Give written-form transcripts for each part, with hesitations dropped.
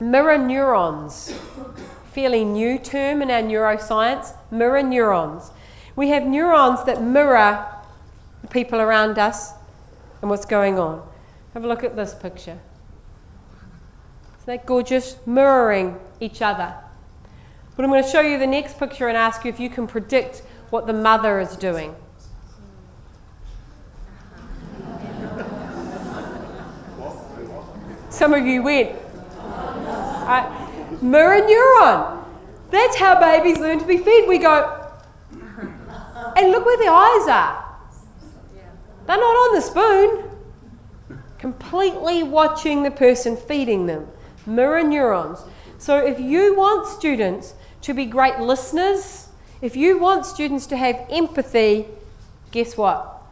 Mirror neurons. Fairly new term in our neuroscience. Mirror neurons. We have neurons that mirror the people around us and what's going on. Have a look at this picture. Isn't that gorgeous? Mirroring each other. But I'm going to show you the next picture and ask you if you can predict what the mother is doing. Some of you went. Mirror neuron. That's how babies learn to be fed. We go, and look where their eyes are. They're not on the spoon. Completely watching the person feeding them. Mirror neurons. So if you want students to be great listeners, if you want students to have empathy, guess what?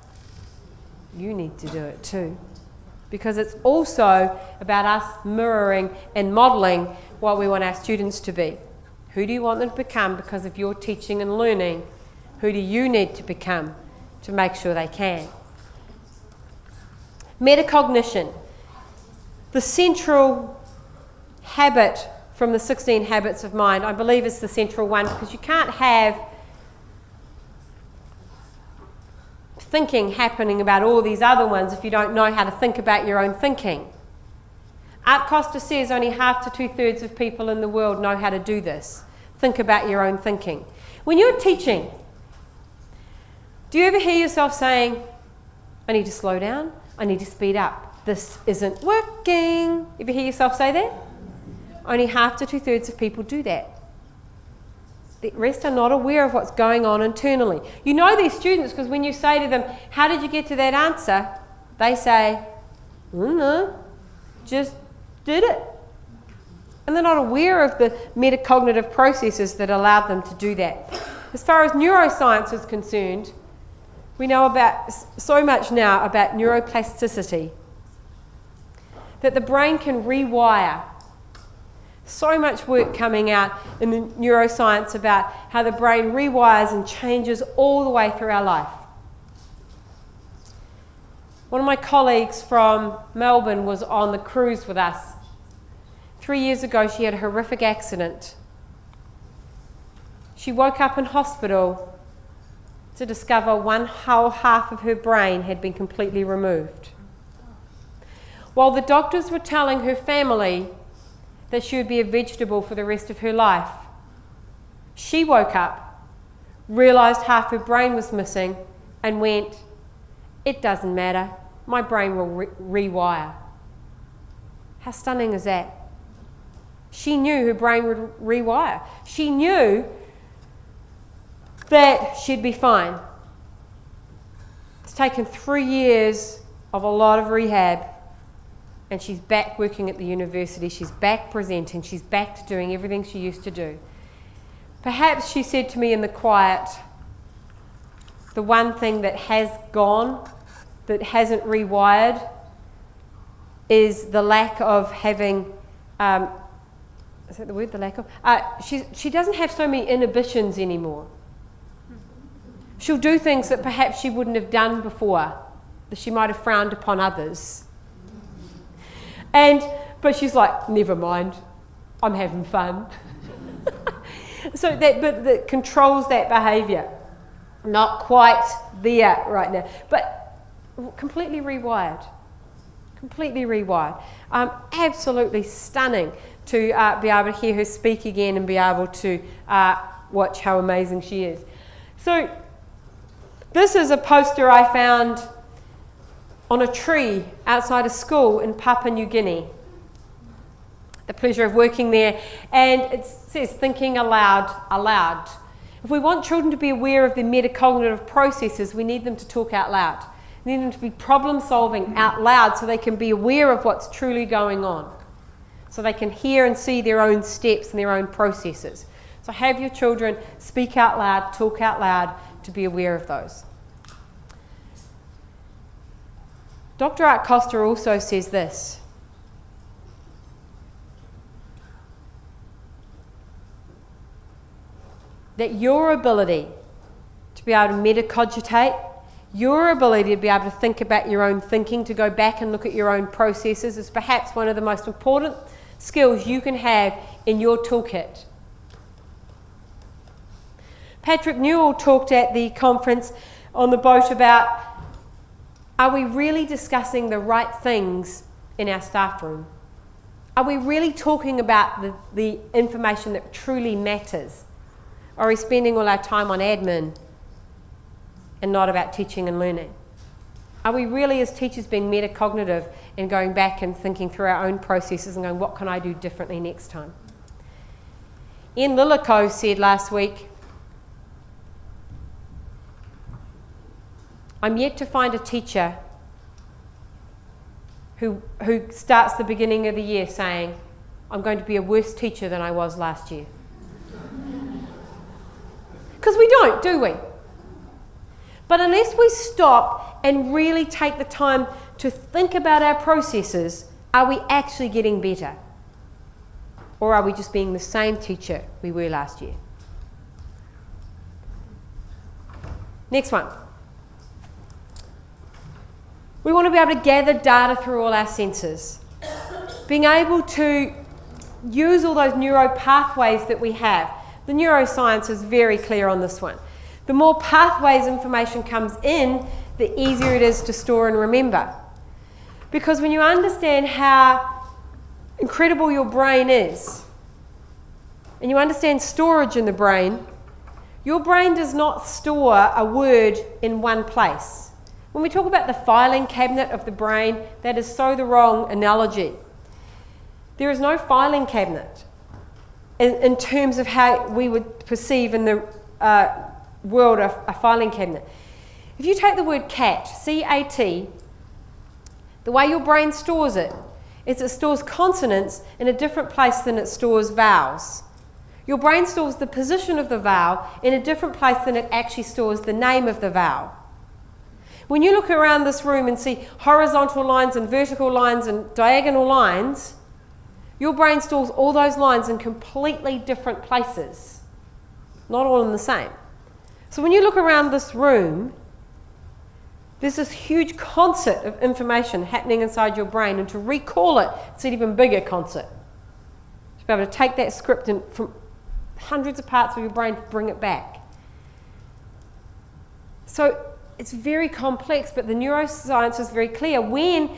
You need to do it too. Because it's also about us mirroring and modelling what we want our students to be. Who do you want them to become because of your teaching and learning? Who do you need to become to make sure they can? Metacognition. The central habit from the 16 habits of mind, I believe is the central one, because you can't have thinking happening about all these other ones if you don't know how to think about your own thinking. Art Costa says only half to 2/3 of people in the world know how to do this. Think about your own thinking. When you're teaching, do you ever hear yourself saying, I need to slow down, I need to speed up, this isn't working? Ever hear yourself say that? Only half to 2/3 of people do that. The rest are not aware of what's going on internally. You know these students because when you say to them, how did you get to that answer? They say, I don't know, just did it. And they're not aware of the metacognitive processes that allowed them to do that. As far as neuroscience is concerned, we know about so much now about neuroplasticity, that the brain can rewire. So much work coming out in the neuroscience about how the brain rewires and changes all the way through our life. One of my colleagues from Melbourne was on the cruise with us. 3 years ago, she had a horrific accident. She woke up in hospital to discover one whole half of her brain had been completely removed. While the doctors were telling her family that she would be a vegetable for the rest of her life, she woke up, realised half her brain was missing, and went, it doesn't matter, my brain will rewire. How stunning is that? She knew her brain would rewire. She knew that she'd be fine. It's taken 3 years of a lot of rehab, and she's back working at the university, she's back presenting, she's back to doing everything she used to do. Perhaps she said to me in the quiet, the one thing that has gone, that hasn't rewired, is the lack of having, is that the word, the lack of? She doesn't have so many inhibitions anymore. She'll do things that perhaps she wouldn't have done before, that she might have frowned upon others. But she's like, never mind, I'm having fun. So that controls that behaviour. Not quite there right now, but completely rewired. Completely rewired. Absolutely stunning to be able to hear her speak again and be able to watch how amazing she is. So this is a poster I found on a tree outside a school in Papua New Guinea. The pleasure of working there, and it says thinking aloud, aloud. If we want children to be aware of their metacognitive processes, we need them to talk out loud. We need them to be problem solving out loud so they can be aware of what's truly going on. So they can hear and see their own steps and their own processes. So have your children speak out loud, talk out loud to be aware of those. Dr. Art Costa also says this. That your ability to be able to metacogitate, your ability to be able to think about your own thinking, to go back and look at your own processes is perhaps one of the most important skills you can have in your toolkit. Patrick Newell talked at the conference on the boat about, are we really discussing the right things in our staff room? Are we really talking about the information that truly matters? Or are we spending all our time on admin and not about teaching and learning? Are we really, as teachers, being metacognitive and going back and thinking through our own processes and going, what can I do differently next time? Ian Lillico said last week, I'm yet to find a teacher who starts the beginning of the year saying, I'm going to be a worse teacher than I was last year. Because we don't, do we? But unless we stop and really take the time to think about our processes, are we actually getting better? Or are we just being the same teacher we were last year? Next one. We want to be able to gather data through all our senses. Being able to use all those neuro pathways that we have. The neuroscience is very clear on this one. The more pathways information comes in, the easier it is to store and remember. Because when you understand how incredible your brain is, and you understand storage in the brain, your brain does not store a word in one place. When we talk about the filing cabinet of the brain, that is so the wrong analogy. There is no filing cabinet in terms of how we would perceive in the world a filing cabinet. If you take the word cat, C-A-T, the way your brain stores it is it stores consonants in a different place than it stores vowels. Your brain stores the position of the vowel in a different place than it actually stores the name of the vowel. When you look around this room and see horizontal lines and vertical lines and diagonal lines, your brain stores all those lines in completely different places, not all in the same. So when you look around this room, there's this huge concert of information happening inside your brain, and to recall it, it's an even bigger concert. To be able to take that script and from hundreds of parts of your brain to bring it back. So it's very complex, but the neuroscience is very clear. When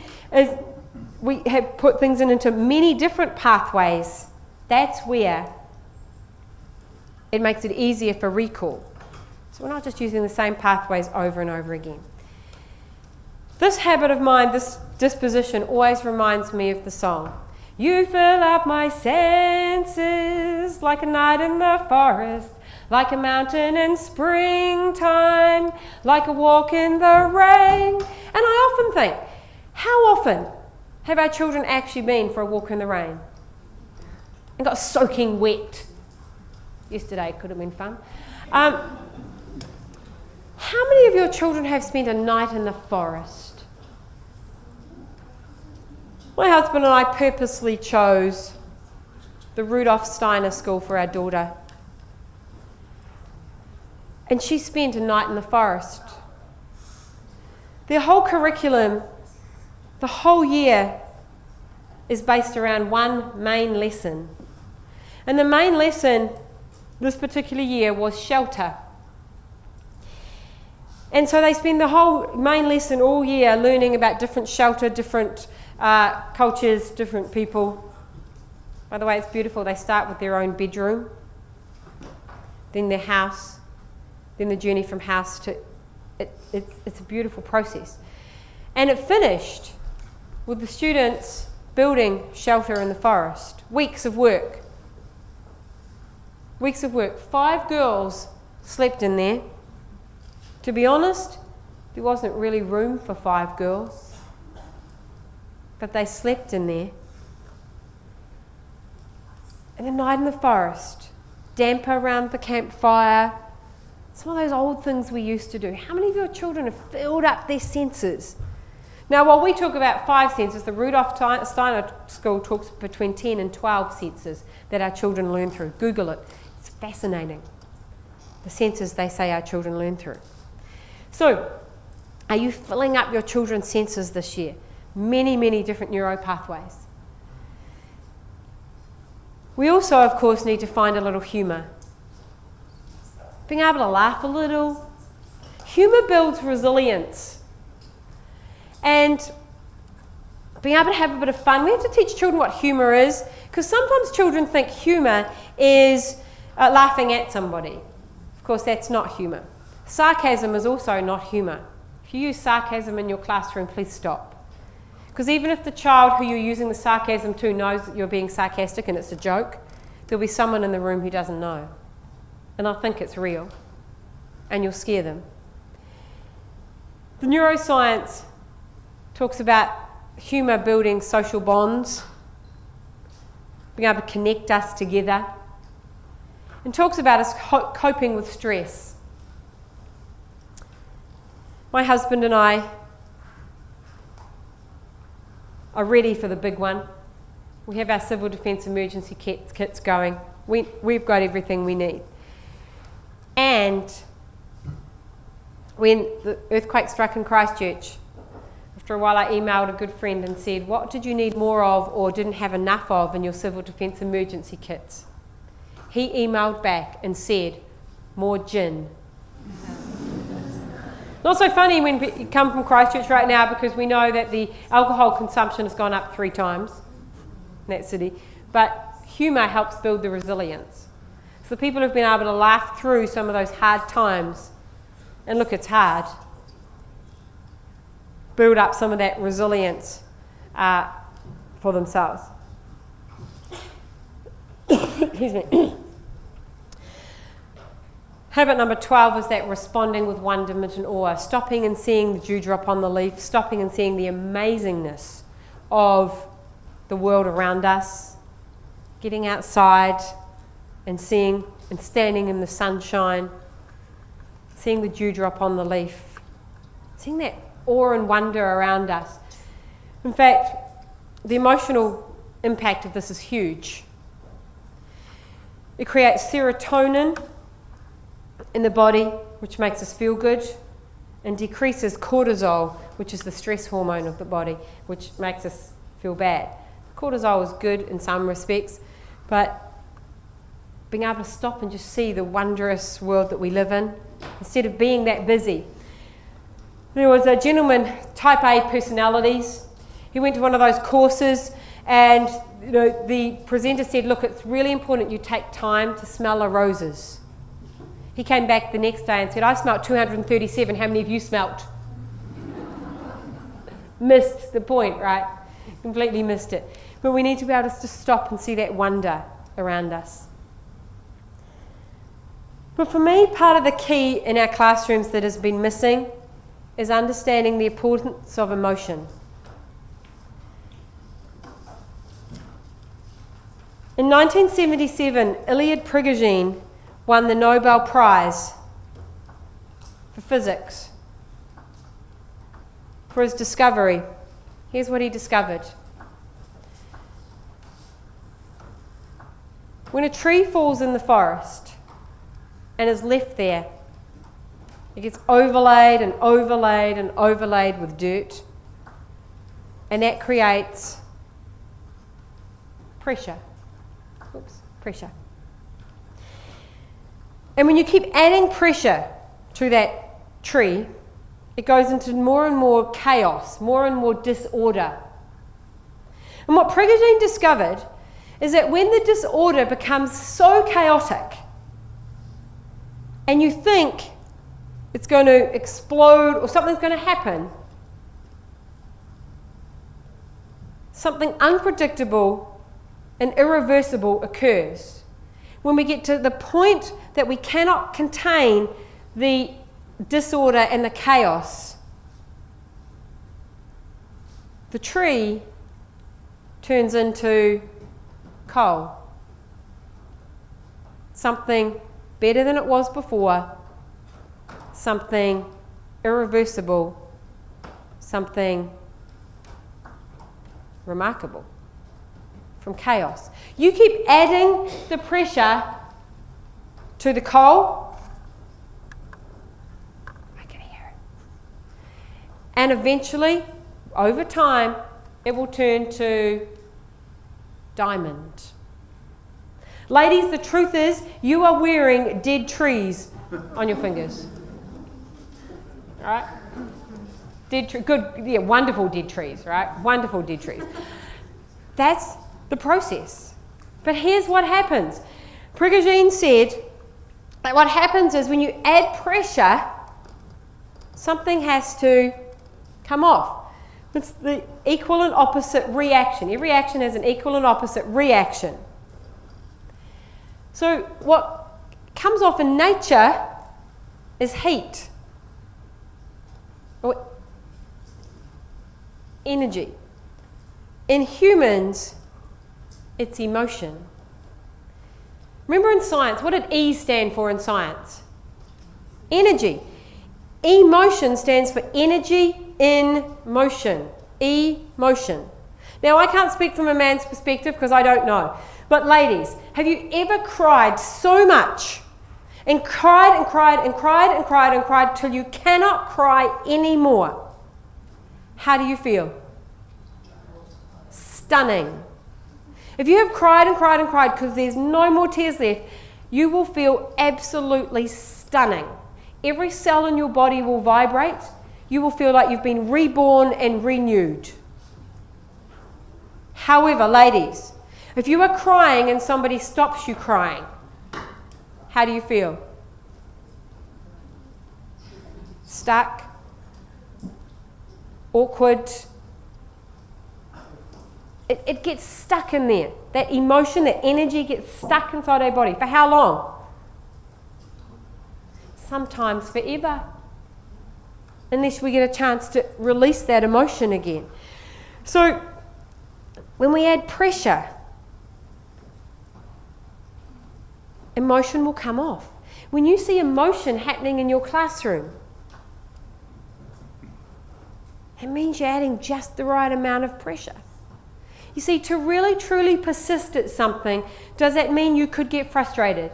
we have put things into many different pathways, that's where it makes it easier for recall. So we're not just using the same pathways over and over again. This habit of mine, this disposition, always reminds me of the song. You fill up my senses like a night in the forest, like a mountain in springtime, like a walk in the rain. And I often think, how often have our children actually been for a walk in the rain and got soaking wet? Yesterday could have been fun. How many of your children have spent a night in the forest? My husband and I purposely chose the Rudolf Steiner school for our daughter. And she spent a night in the forest. Their whole curriculum, the whole year, is based around one main lesson. And the main lesson this particular year was shelter. And so they spend the whole main lesson all year learning about different shelter, different cultures, different people. By the way, it's beautiful. They start with their own bedroom, then their house, then the journey from house to... It's a beautiful process. And it finished with the students building shelter in the forest. Weeks of work. Weeks of work. 5 girls slept in there. To be honest, there wasn't really room for 5 girls. But they slept in there. And a night in the forest, damper around the campfire, some of those old things we used to do. How many of your children have filled up their senses? Now, while we talk about 5 senses, the Rudolf Steiner school talks between 10 and 12 senses that our children learn through. Google it. It's fascinating. The senses they say our children learn through. So, are you filling up your children's senses this year? Many, many different neuro pathways. We also, of course, need to find a little humour. Being able to laugh a little. Humour builds resilience. And being able to have a bit of fun. We have to teach children what humour is, because sometimes children think humour is laughing at somebody. Of course, that's not humour. Sarcasm is also not humour. If you use sarcasm in your classroom, please stop. Because even if the child who you're using the sarcasm to knows that you're being sarcastic and it's a joke, there'll be someone in the room who doesn't know. And they'll think it's real. And you'll scare them. The neuroscience talks about humour building social bonds, being able to connect us together, and talks about us coping with stress. My husband and I are ready for the big one. We have our civil defence emergency kits going. We've got everything we need. And when the earthquake struck in Christchurch, after a while I emailed a good friend and said, what did you need more of or didn't have enough of in your civil defence emergency kits? He emailed back and said, more gin. Not so funny when you come from Christchurch right now, because we know that the alcohol consumption has gone up 3 times in that city. But humour helps build the resilience. So the people who've been able to laugh through some of those hard times, and look, it's hard, build up some of that resilience for themselves. Excuse me. Habit number 12 is that responding with wonderment and awe, stopping and seeing the dewdrop on the leaf, stopping and seeing the amazingness of the world around us, getting outside and seeing and standing in the sunshine, seeing the dewdrop on the leaf, seeing that awe and wonder around us. In fact, the emotional impact of this is huge. It creates serotonin in the body, which makes us feel good, and decreases cortisol, which is the stress hormone of the body, which makes us feel bad. Cortisol is good in some respects, but being able to stop and just see the wondrous world that we live in, instead of being that busy. There was a gentleman, type A personalities. He went to one of those courses, and the presenter said, look, it's really important you take time to smell the roses. He came back the next day and said, I smelt 237, how many of you smelt? Missed the point, right? Completely missed it. But we need to be able to just stop and see that wonder around us. But for me, part of the key in our classrooms that has been missing is understanding the importance of emotion. In 1977, Elliott Prigogine won the Nobel Prize for physics for his discovery. Here's what he discovered. When a tree falls in the forest and is left there, it gets overlaid and overlaid and overlaid with dirt, and that creates pressure. Pressure. And when you keep adding pressure to that tree, it goes into more and more chaos, more and more disorder. And what Prigogine discovered is that when the disorder becomes so chaotic and you think it's going to explode or something's going to happen, something unpredictable and irreversible occurs. When we get to the point that we cannot contain the disorder and the chaos, the tree turns into coal. Something better than it was before, something irreversible, something remarkable from chaos. You keep adding the pressure to the coal, I can hear it, and eventually, over time, it will turn to diamond. Ladies, the truth is, you are wearing dead trees on your fingers. Right? Wonderful dead trees, right? Wonderful dead trees. That's the process. But here's what happens. Prigogine said that what happens is when you add pressure, something has to come off. It's the equal and opposite reaction. Every action has an equal and opposite reaction. So what comes off in nature is heat or energy. In humans, it's emotion. Remember in science, what did E stand for in science? Energy. Emotion stands for energy in motion. Emotion. Now, I can't speak from a man's perspective because I don't know. But ladies, have you ever cried so much and cried and cried and cried and cried and cried till you cannot cry anymore? How do you feel? Stunning. If you have cried and cried and cried because there's no more tears left, you will feel absolutely stunning. Every cell in your body will vibrate. You will feel like you've been reborn and renewed. However, ladies, if you are crying and somebody stops you crying, how do you feel? Stuck? Awkward? It gets stuck in there. That emotion, that energy gets stuck inside our body. For how long? Sometimes forever. Unless we get a chance to release that emotion again. So, when we add pressure, emotion will come off. When you see emotion happening in your classroom, it means you're adding just the right amount of pressure. You see, to really truly persist at something, does that mean you could get frustrated?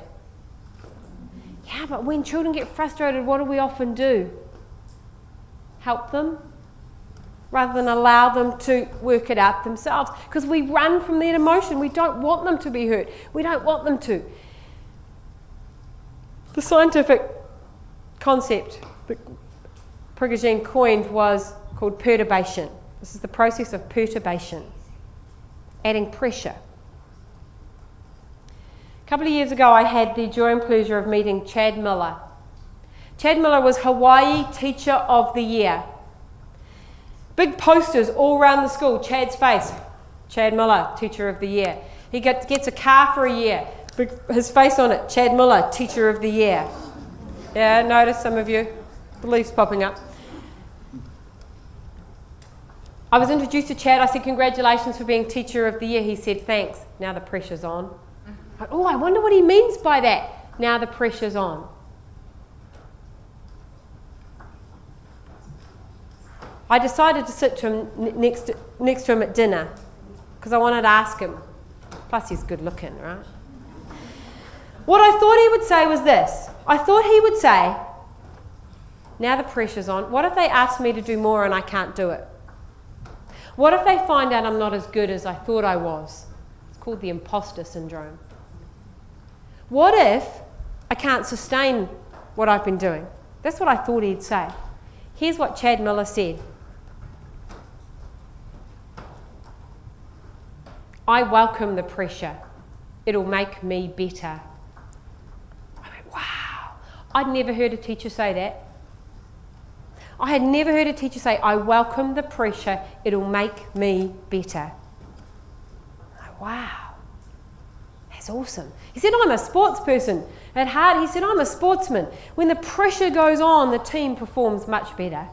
Yeah, but when children get frustrated, what do we often do? Help them rather than allow them to work it out themselves, because we run from that emotion. We don't want them to be hurt. We don't want them to. The scientific concept that Prigogine coined was called perturbation. This is the process of perturbation, adding pressure. A couple of years ago, I had the joy and pleasure of meeting Chad Miller. Chad Miller was Hawaii Teacher of the Year. Big posters all around the school, Chad's face. Chad Miller, Teacher of the Year. He gets a car for a year. His face on it, Chad Miller, Teacher of the Year. Yeah, notice some of you, the leaves popping up. I was introduced to Chad. I said, congratulations for being Teacher of the Year. He said, thanks. Now the pressure's on. I wonder what he means by that. Now the pressure's on. I decided to sit to him next to him at dinner because I wanted to ask him. Plus he's good looking, right? What I thought he would say was this. I thought he would say, now the pressure's on. What if they ask me to do more and I can't do it? What if they find out I'm not as good as I thought I was? It's called the Imposter Syndrome. What if I can't sustain what I've been doing? That's what I thought he'd say. Here's what Chad Miller said. I welcome the pressure. It'll make me better. I went, wow. I'd never heard a teacher say that. I had never heard a teacher say, I welcome the pressure. It'll make me better. I went, wow. That's awesome. He said, I'm a sports person. At heart, he said, I'm a sportsman. When the pressure goes on, the team performs much better.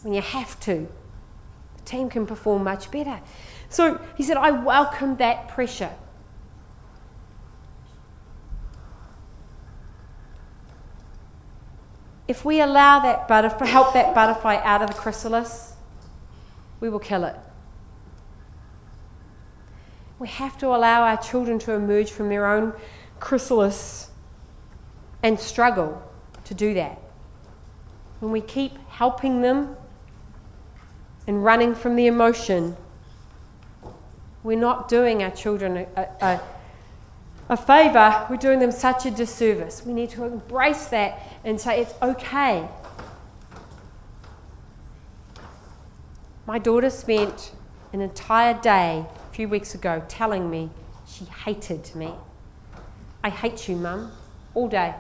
When you have to, the team can perform much better. So he said, I welcome that pressure. If we allow that butterfly, help that butterfly out of the chrysalis, we will kill it. We have to allow our children to emerge from their own chrysalis and struggle to do that. When we keep helping them and running from the emotion, we're not doing our children a favour, we're doing them such a disservice. We need to embrace that and say it's okay. My daughter spent an entire day a few weeks ago telling me she hated me. I hate you, Mum, all day.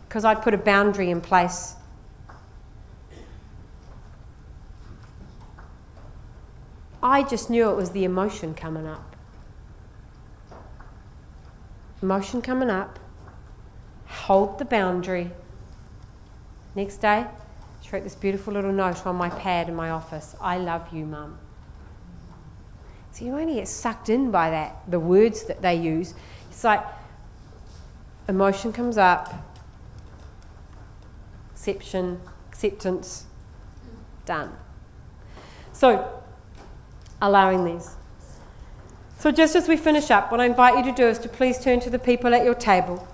Because I'd put a boundary in place. I just knew it was the emotion coming up. Emotion coming up. Hold the boundary. Next day, she wrote this beautiful little note on my pad in my office. I love you, Mum. So you only get sucked in by that, the words that they use. It's like emotion comes up, acceptance, done. So, allowing these. So just as we finish up, what I invite you to do is to please turn to the people at your table.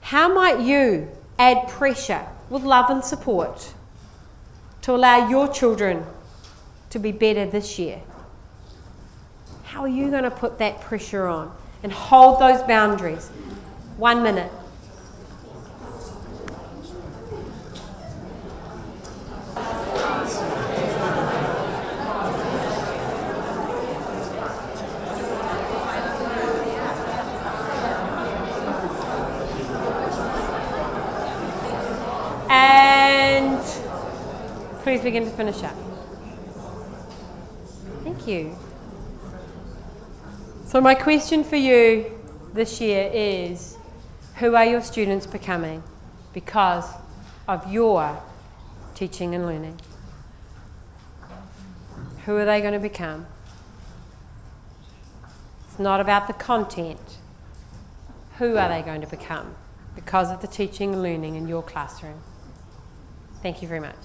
How might you add pressure with love and support to allow your children to be better this year? How are you going to put that pressure on and hold those boundaries? 1 minute. And please begin to finish up. Thank you. So my question for you this year is, who are your students becoming because of your teaching and learning? Who are they going to become? It's not about the content. Who are they going to become because of the teaching and learning in your classroom? Thank you very much.